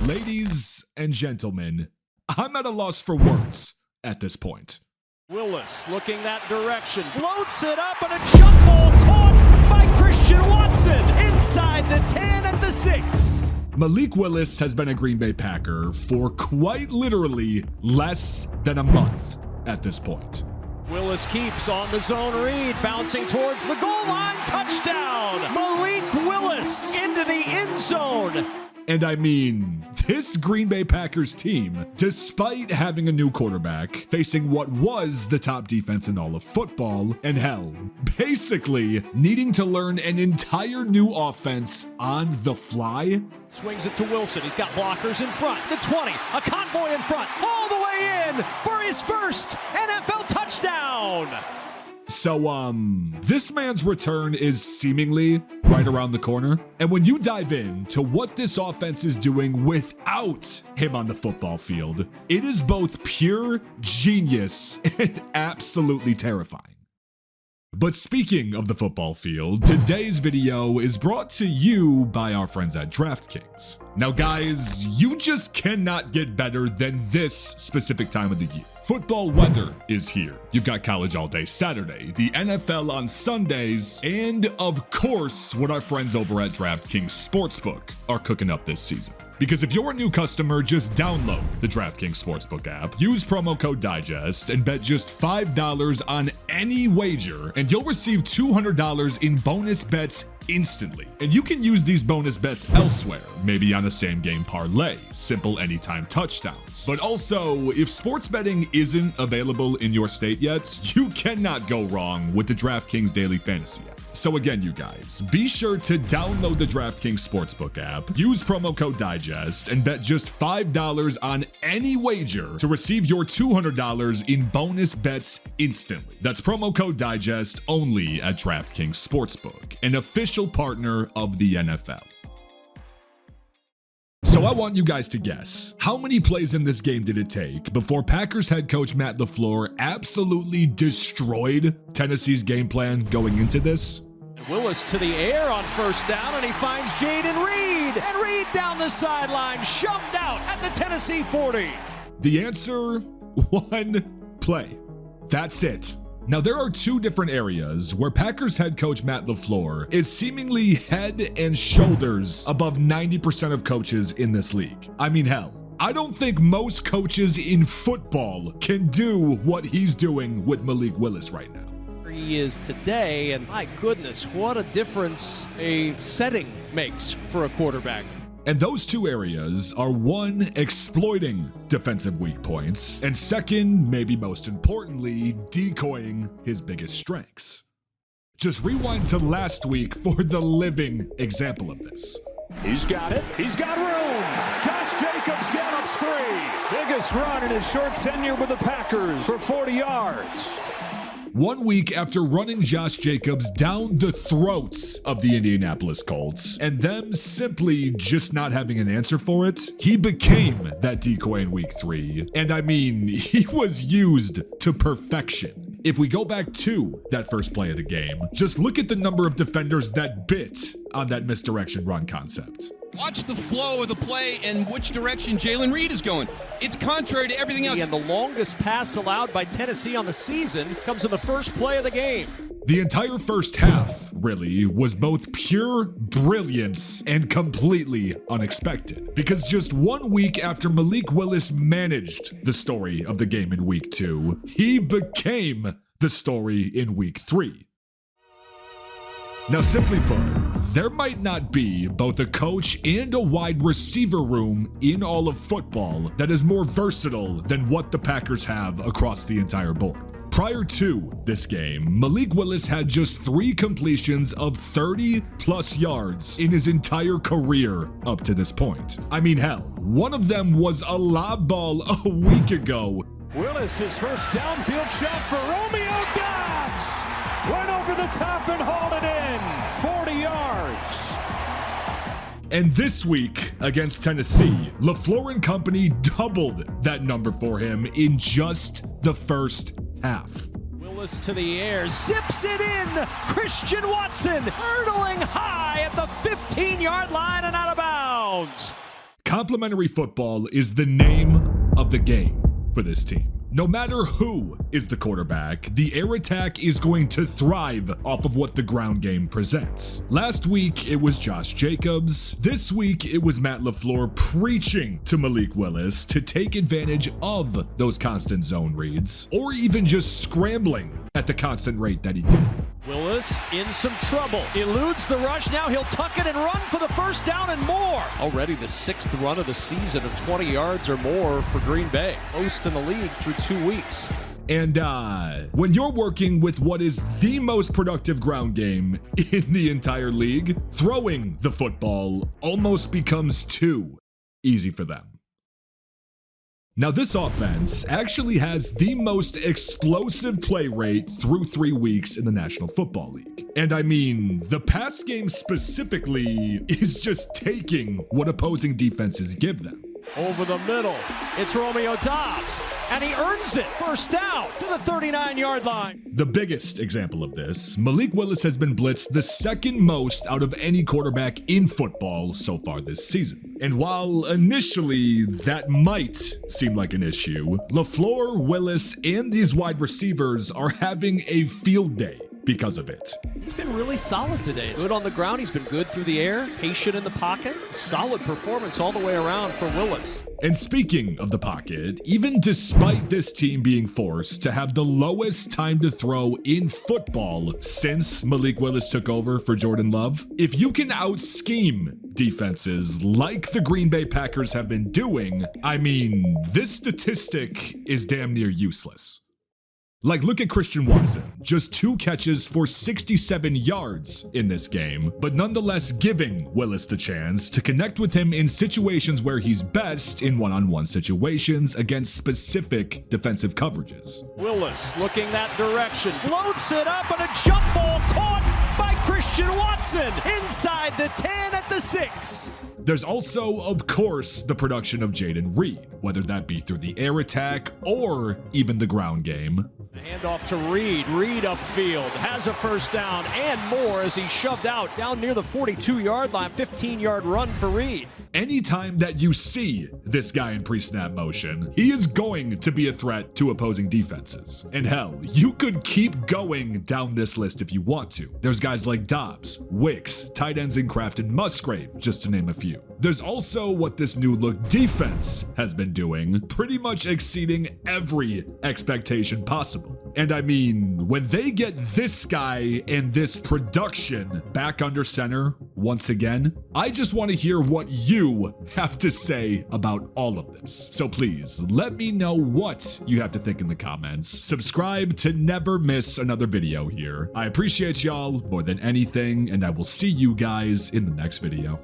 Ladies and gentlemen, I'm at a loss for words at this point. Willis looking that direction, floats it up, and a jump ball caught by Christian Watson inside the 10 at the 6. Malik Willis has been a Green Bay Packer for quite literally less than a month at this point. Willis keeps on the zone read, bouncing towards the goal line, touchdown! Malik Willis into the end zone. And I mean, this Green Bay Packers team, despite having a new quarterback, facing what was the top defense in all of football, and hell, basically needing to learn an entire new offense on the fly. Swings it to Wilson. He's got blockers in front. The 20, a convoy in front, all the way in for his first NFL touchdown. So, this man's return is seemingly right around the corner. And when you dive into what this offense is doing without him on the football field, it is both pure genius and absolutely terrifying. But speaking of the football field, today's video is brought to you by our friends at DraftKings. Now guys, you just cannot get better than this specific time of the year. Football weather is here. You've got college all day Saturday, the NFL on Sundays, and of course, what our friends over at DraftKings Sportsbook are cooking up this season. Because if you're a new customer, just download the DraftKings Sportsbook app, use promo code DIGEST, and bet just $5 on any wager, and you'll receive $200 in bonus bets instantly. And you can use these bonus bets elsewhere, maybe on a same game parlay, simple anytime touchdowns. But also, if sports betting isn't available in your state yet, you cannot go wrong with the DraftKings Daily Fantasy app. So again, you guys, be sure to download the DraftKings Sportsbook app, use promo code DIGEST, and bet just $5 on any wager to receive your $200 in bonus bets instantly. That's promo code DIGEST only at DraftKings Sportsbook, an official partner of the NFL. So I want you guys to guess, how many plays in this game did it take before Packers head coach Matt LaFleur absolutely destroyed Tennessee's game plan going into this? Willis to the air on first down, and he finds Jayden Reed. And Reed down the sideline, shoved out at the Tennessee 40. The answer, one play. That's it. Now, there are two different areas where Packers head coach Matt LaFleur is seemingly head and shoulders above 90% of coaches in this league. I mean, hell, I don't think most coaches in football can do what he's doing with Malik Willis right now. He is today, and my goodness, what a difference a setting makes for a quarterback. And those two areas are one, exploiting defensive weak points, and second, maybe most importantly, decoying his biggest strengths. Just rewind to last week for the living example of this. He's got it. He's got room. Josh Jacobs gallops free. Biggest run in his short tenure with the Packers for 40 yards. 1 week after running Josh Jacobs down the throats of the Indianapolis Colts, and them simply just not having an answer for it, he became that decoy in week 3. And I mean, he was used to perfection. If we go back to that first play of the game, just look at the number of defenders that bit on that misdirection run concept. Watch the flow of the play and which direction Jayden Reed is going. It's contrary to everything else. And the longest pass allowed by Tennessee on the season comes in the first play of the game. The entire first half, really, was both pure brilliance and completely unexpected. Because just 1 week after Malik Willis managed the story of the game in week 2, he became the story in week 3. Now, simply put, there might not be both a coach and a wide receiver room in all of football that is more versatile than what the Packers have across the entire board. Prior to this game, Malik Willis had just 3 completions of 30-plus yards in his entire career up to this point. I mean, hell, one of them was a lob ball a week ago. Willis, his first downfield shot for Romeo Doubs. Went over the top and hauled it in. 40 yards. And this week against Tennessee, LaFleur and company doubled that number for him in just the first half. Willis to the air, zips it in. Christian Watson hurdling high at the 15-yard line and out of bounds. Complementary football is the name of the game for this team. No matter who is the quarterback, the air attack is going to thrive off of what the ground game presents. Last week, it was Josh Jacobs. This week, it was Matt LaFleur preaching to Malik Willis to take advantage of those constant zone reads, or even just scrambling at the constant rate that he did. Willis in some trouble. Eludes the rush. Now he'll tuck it and run for the first down and more. Already the 6th run of the season of 20 yards or more for Green Bay. Most in the league through 2 weeks. And when you're working with what is the most productive ground game in the entire league, throwing the football almost becomes too easy for them. Now, this offense actually has the most explosive play rate through 3 weeks in the National Football League. And I mean, the pass game specifically is just taking what opposing defenses give them. Over the middle, it's Romeo Doubs, and he earns it. First down to the 39-yard line. The biggest example of this, Malik Willis has been blitzed the second most out of any quarterback in football so far this season. And while initially that might seem like an issue, LaFleur, Willis, and these wide receivers are having a field day because of it. He's been really solid today. Good on the ground. He's been good through the air, patient in the pocket. Solid performance all the way around for Willis. And speaking of the pocket, even despite this team being forced to have the lowest time to throw in football since Malik Willis took over for Jordan Love, if you can out-scheme defenses like the Green Bay Packers have been doing, I mean, this statistic is damn near useless. Like, look at Christian Watson, just 2 catches for 67 yards in this game, but nonetheless giving Willis the chance to connect with him in situations where he's best in one-on-one situations against specific defensive coverages. Willis looking that direction, floats it up, and a jump ball caught by Christian Watson inside the 10 at the 6. There's also, of course, the production of Jayden Reed, whether that be through the air attack or even the ground game. Handoff to Reed. Reed upfield has a first down and more as he's shoved out down near the 42-yard line. 15-yard run for Reed. Anytime that you see this guy in pre-snap motion, he is going to be a threat to opposing defenses. And hell, you could keep going down this list if you want to. There's guys like Doubs, Wicks, tight ends in Kraft, and Musgrave, just to name a few. There's also what this new look defense has been doing, pretty much exceeding every expectation possible. And I mean, when they get this guy and this production back under center once again, I just want to hear what you have to say about all of this. So please, let me know what you have to think in the comments. Subscribe to never miss another video here. I appreciate y'all more than anything, and I will see you guys in the next video.